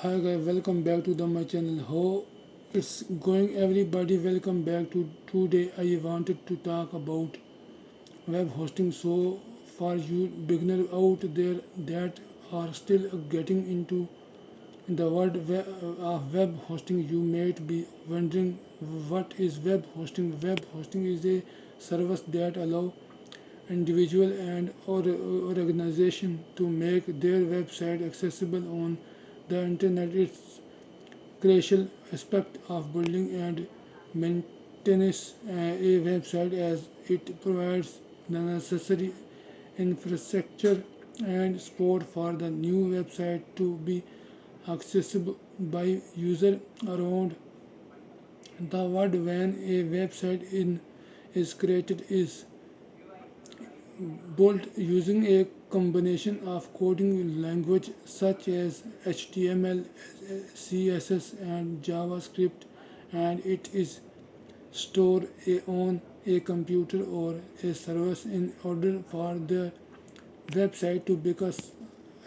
Hi guys, welcome back to my channel. How it's going everybody? Welcome back to today. I wanted to talk about web hosting. So for you beginner out there that are still getting into the world of web hosting, you might be wondering what is web hosting. Web hosting is a service that allow individual and or organization to make their website accessible on the internet. It's crucial aspect of building and maintaining a website as it provides the necessary infrastructure and support for the new website to be accessible by users around the world. When a website is created is built using a combination of coding language such as HTML, CSS and JavaScript, and it is stored on a computer or a server. In order for the website to become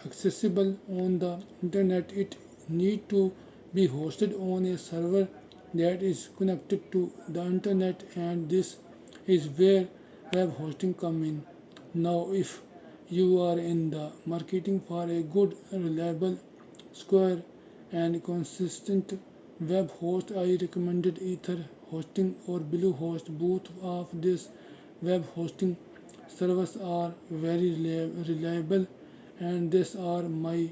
accessible on the internet, it need to be hosted on a server that is connected to the internet, and this is where web hosting come in. Now if you are in the marketing for a good, reliable, secure and consistent web host, I recommended Ether hosting or Bluehost. Both of these web hosting servers are very reliable, and these are my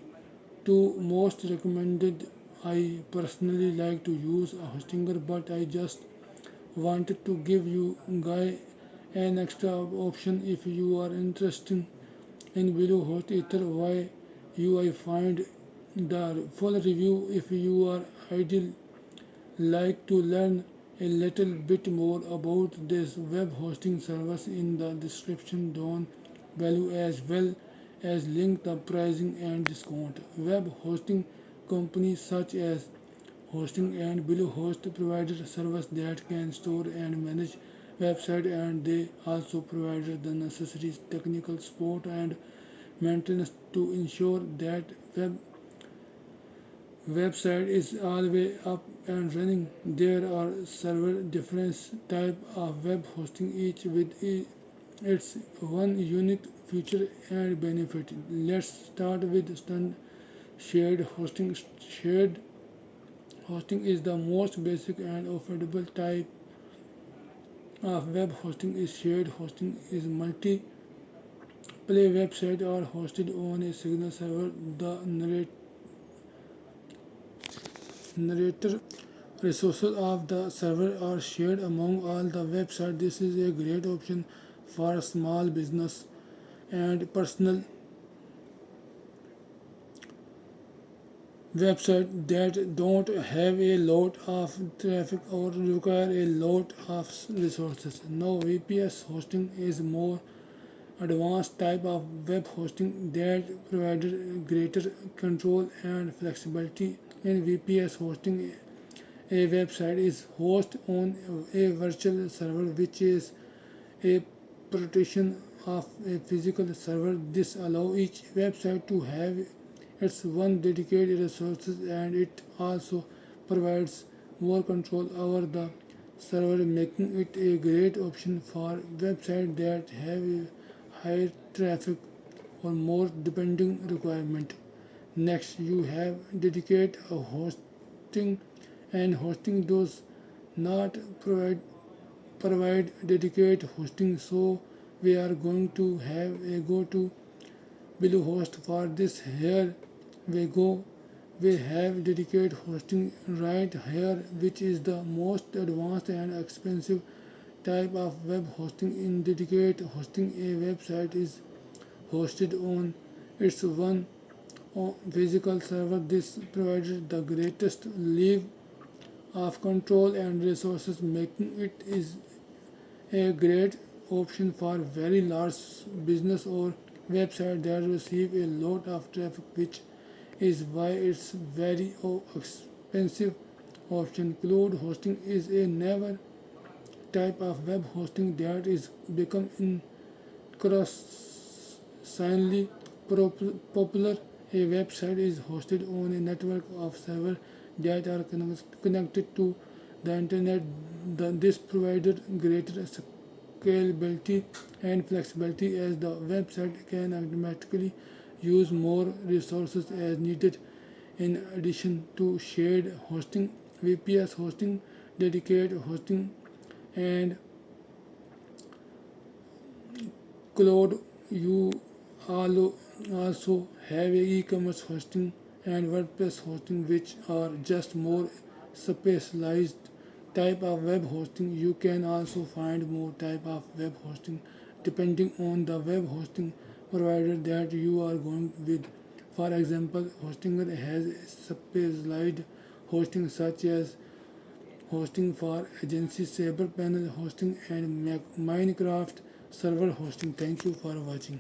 two most recommended. I personally like to use a hostinger, but I just wanted to give you guy an extra option if you are interested in Bluehost. Ether why you I find the full review. If you are ideal like to learn a little bit more about this web hosting service, in the description down below, as well as link the pricing and discount. Web hosting companies such as Hosting and Bluehost provide service that can store and manage website, and they also provide the necessary technical support and maintenance to ensure that website is always up and running. There are several different type of web hosting, each with its one unique feature and benefit. Let's start with shared hosting. Shared hosting is the most basic and affordable type of web hosting. Is shared hosting is multi play website are hosted on a single server. The narrator resources of the server are shared among all the websites. This is a great option for small business and personal websites that don't have a lot of traffic or require a lot of resources. Now, VPS hosting is more advanced type of web hosting that provides greater control and flexibility. In VPS hosting, a website is hosted on a virtual server, which is a partition of a physical server. This allows each website to have its one dedicated resources, and it also provides more control over the server, making it a great option for websites that have a higher traffic or more depending requirement. Next, you have dedicate a hosting, and hosting does not provide dedicated hosting, so we are going to have a go to Bluehost for this. Here we go. We have dedicated hosting right here, which is the most advanced and expensive type of web hosting. In dedicated hosting, a website is hosted on its one physical server. This provides the greatest level of control and resources, making it is a great option for very large business or website that receive a lot of traffic, which is why it's very expensive option. Cloud hosting is a never type of web hosting that is become increasingly popular. A website is hosted on a network of servers that are connected to the internet. This provided greater scalability and flexibility as the website can automatically use more resources as needed. In addition to shared hosting, VPS hosting, dedicated hosting, and cloud, you also have a e-commerce hosting and WordPress hosting, which are just more specialized type of web hosting. You can also find more type of web hosting depending on the web hosting provider that you are going with. For example, Hostinger has specialized hosting such as hosting for agencies, Saber panel hosting, and Minecraft server hosting. Thank you for watching.